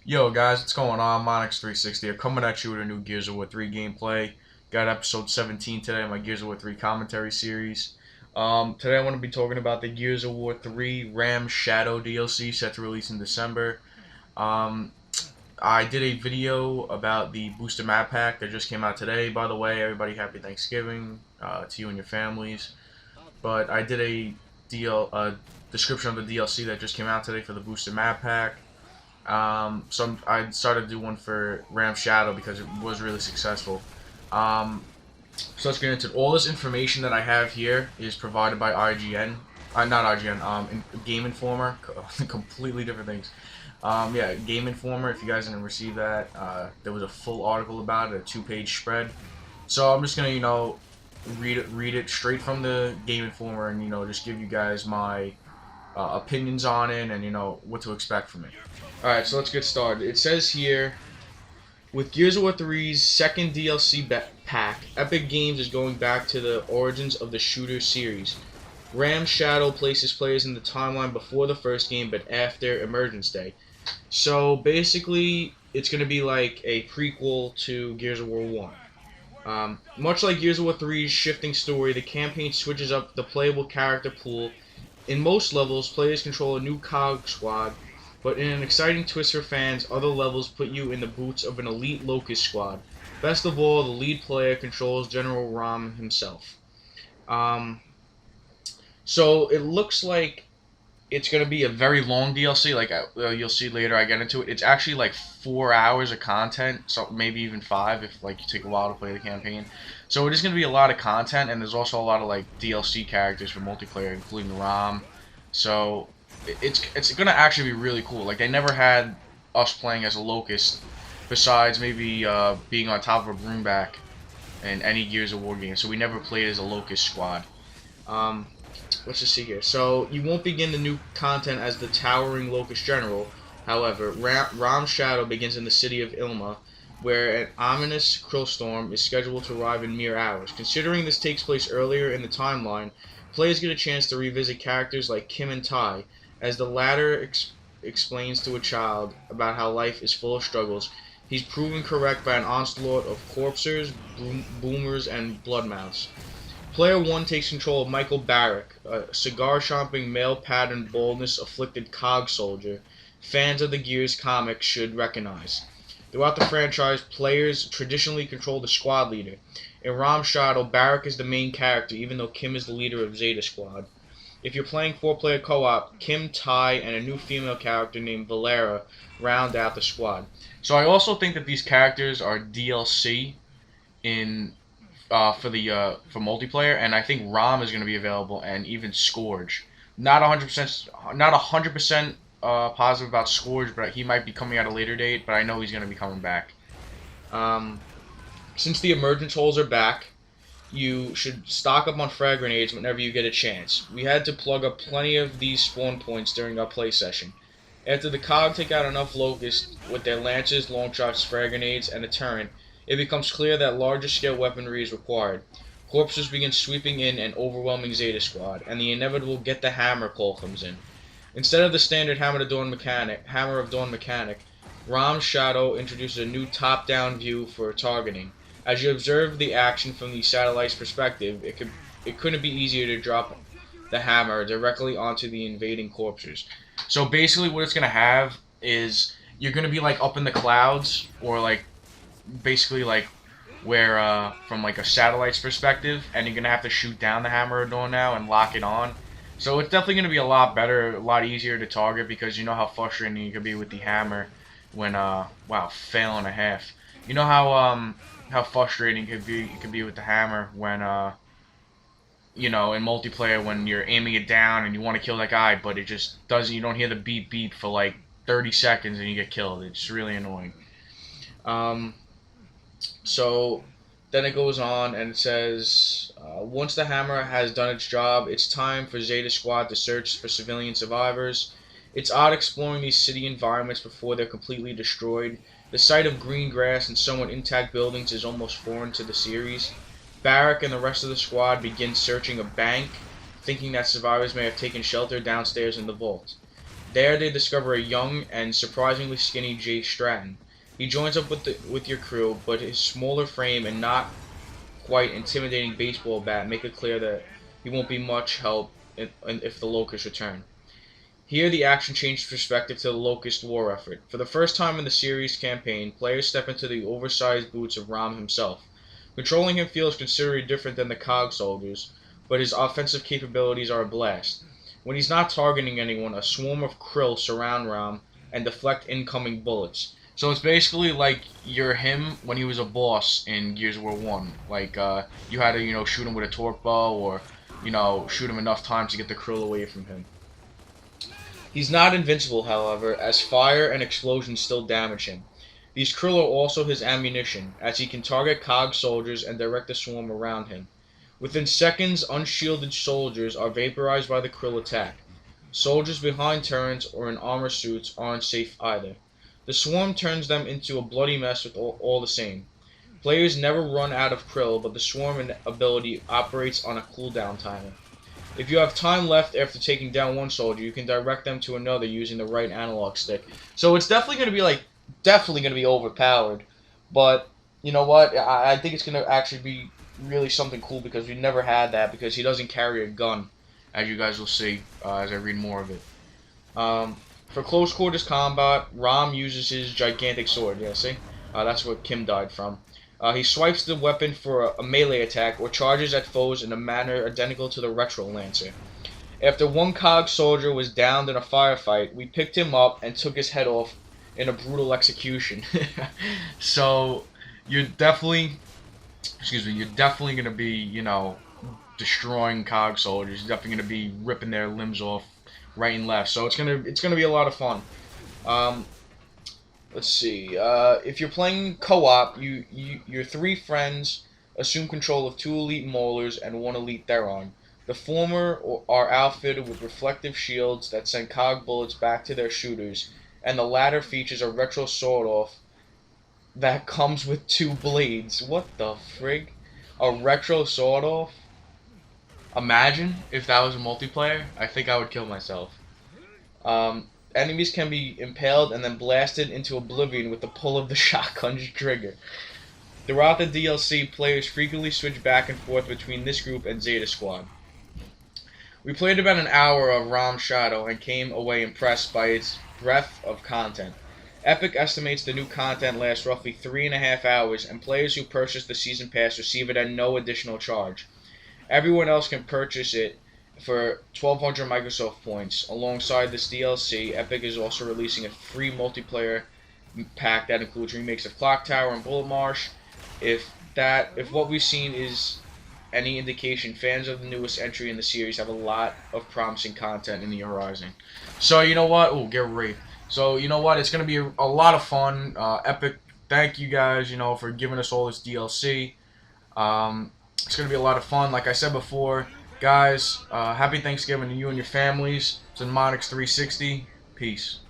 Yo guys, what's going on? Monix360 here, coming at you with a new Gears of War 3 gameplay. Got episode 17 today in my Gears of War 3 commentary series. Today I want to be talking about the Gears of War 3 Raam Shadow DLC set to release in December. Um, I did a video about the booster map pack that just came out today. By the way, everybody happy Thanksgiving to you and your families. But I did a description of the DLC that just came out today for the booster map pack. I started to do one for Raam Shadow because it was really successful. So let's get into it. All this information that I have here is provided by IGN. Not IGN, Gameinformer. Completely different things. Yeah, Gameinformer, if you guys didn't receive that, there was a full article about it, a 2-page spread. So I'm just gonna, read it straight from the Gameinformer and, just give you guys my opinions on it and, what to expect from it. Alright, so let's get started. It says here, with Gears of War 3's second DLC pack, Epic Games is going back to the origins of the shooter series. Raam Shadow places players in the timeline before the first game, but after Emergence Day. So basically, it's going to be like a prequel to Gears of War 1. Much like Gears of War 3's shifting story, the campaign switches up the playable character pool. In most levels, players control a new COG squad, but in an exciting twist for fans, other levels put you in the boots of an elite Locust squad. Best of all, the lead player controls General Raam himself. So it looks like it's going to be a very long DLC. Like you'll see later, I get into it. It's actually like 4 hours of content, so maybe even 5 if like you take a while to play the campaign. So it is going to be a lot of content, and there's also a lot of like DLC characters for multiplayer, including Raam. So it's gonna actually be really cool. Like they never had us playing as a Locust, besides maybe being on top of a broomback in any Gears of War game. So we never played as a Locust squad. Let's just see here. So you won't begin the new content as the towering Locust General. However, Raam Shadow begins in the city of Ilma, where an ominous Krillstorm is scheduled to arrive in mere hours. Considering this takes place earlier in the timeline, players get a chance to revisit characters like Kim and Tai, as the latter explains to a child about how life is full of struggles. He's proven correct by an onslaught of corpsers, boomers, and bloodmouths. Player 1 takes control of Michael Barrack, a cigar-chomping, male-patterned baldness-afflicted COG soldier fans of the Gears comics should recognize. Throughout the franchise, players traditionally control the squad leader. In Raam Shadow, Barrack is the main character, even though Kim is the leader of Zeta Squad. If you're playing 4-player co-op, Kim, Tai, and a new female character named Valera round out the squad. So I also think that these characters are DLC in for multiplayer, and I think Raam is going to be available, and even Scourge. Not 100% positive about Scourge, but he might be coming at a later date. But I know he's going to be coming back. Since the emergence holes are back, you should stock up on frag grenades whenever you get a chance. We had to plug up plenty of these spawn points during our play session. After the COG take out enough Locusts with their lances, long shots, frag grenades, and a turret, it becomes clear that larger scale weaponry is required. Corpses begin sweeping in and overwhelming Zeta Squad, and the inevitable get the hammer call comes in. Instead of the standard Hammer of Dawn mechanic, Raam Shadow introduces a new top-down view for targeting. As you observe the action from the satellite's perspective, it couldn't be easier to drop the hammer directly onto the invading corpses. So basically what it's going to have is you're going to be like up in the clouds, or like basically like where from like a satellite's perspective, and you're going to have to shoot down the Hammer of Dawn now and lock it on. So it's definitely going to be a lot better, a lot easier to target, because you know how frustrating you could be with the hammer when wow, fail and a half. You know how frustrating it could be with the hammer when in multiplayer, when you're aiming it down and you want to kill that guy, but it just doesn't. You don't hear the beep beep for like 30 seconds and you get killed. It's really annoying. So then it goes on and it says, once the hammer has done its job, it's time for Zeta Squad to search for civilian survivors. It's odd exploring these city environments before they're completely destroyed. The sight of green grass and somewhat intact buildings is almost foreign to the series. Barrack and the rest of the squad begin searching a bank, thinking that survivors may have taken shelter downstairs in the vault. There they discover a young and surprisingly skinny Jay Stratton. He joins up with your crew, but his smaller frame and not quite intimidating baseball bat make it clear that he won't be much help if the Locusts return. Here, the action changes perspective to the Locust war effort. For the first time in the series campaign, players step into the oversized boots of Raam himself. Controlling him feels considerably different than the Cog soldiers, but his offensive capabilities are a blast. When he's not targeting anyone, a swarm of krill surround Raam and deflect incoming bullets. So it's basically like you're him when he was a boss in Gears of War 1. Like, you had to, shoot him with a torque bow or, shoot him enough times to get the krill away from him. He's not invincible, however, as fire and explosions still damage him. These krill are also his ammunition, as he can target Cog soldiers and direct the swarm around him. Within seconds, unshielded soldiers are vaporized by the krill attack. Soldiers behind turrets or in armor suits aren't safe either. The swarm turns them into a bloody mess with all the same. Players never run out of krill, but the swarm ability operates on a cooldown timer. If you have time left after taking down one soldier, you can direct them to another using the right analog stick. So it's definitely going to be definitely going to be overpowered. But you know what? I think it's going to actually be really something cool because we never had that because he doesn't carry a gun, as you guys will see as I read more of it. For close quarters combat, Raam uses his gigantic sword. Yeah, see? That's what Kim died from. He swipes the weapon for a melee attack or charges at foes in a manner identical to the Retro Lancer. After one Cog soldier was downed in a firefight, we picked him up and took his head off in a brutal execution. So you're definitely, you're definitely going to be, destroying Cog soldiers. You're definitely going to be ripping their limbs off right and left. So it's gonna be a lot of fun. Let's see. If you're playing co-op, your three friends assume control of two elite maulers and one elite Theron. The former are outfitted with reflective shields that send Cog bullets back to their shooters, and the latter features a retro sword-off that comes with two blades. What the frig? A retro sword-off? Imagine if that was a multiplayer. I think I would kill myself. Enemies can be impaled and then blasted into oblivion with the pull of the shotgun's trigger. Throughout the DLC, players frequently switch back and forth between this group and Zeta Squad. We played about an hour of Raam Shadow and came away impressed by its breadth of content. Epic estimates the new content lasts roughly 3.5 hours, and players who purchase the Season Pass receive it at no additional charge. Everyone else can purchase it for 1,200 Microsoft points. Alongside this DLC, Epic is also releasing a free multiplayer pack that includes remakes of Clock Tower and Bullet Marsh. If what we've seen is any indication, fans of the newest entry in the series have a lot of promising content in the horizon. So you know what? Oh, get raped. So you know what? It's gonna be a lot of fun. Epic, thank you guys, for giving us all this DLC. It's gonna be a lot of fun. Like I said before, guys, happy Thanksgiving to you and your families. It's in Monix 360. Peace.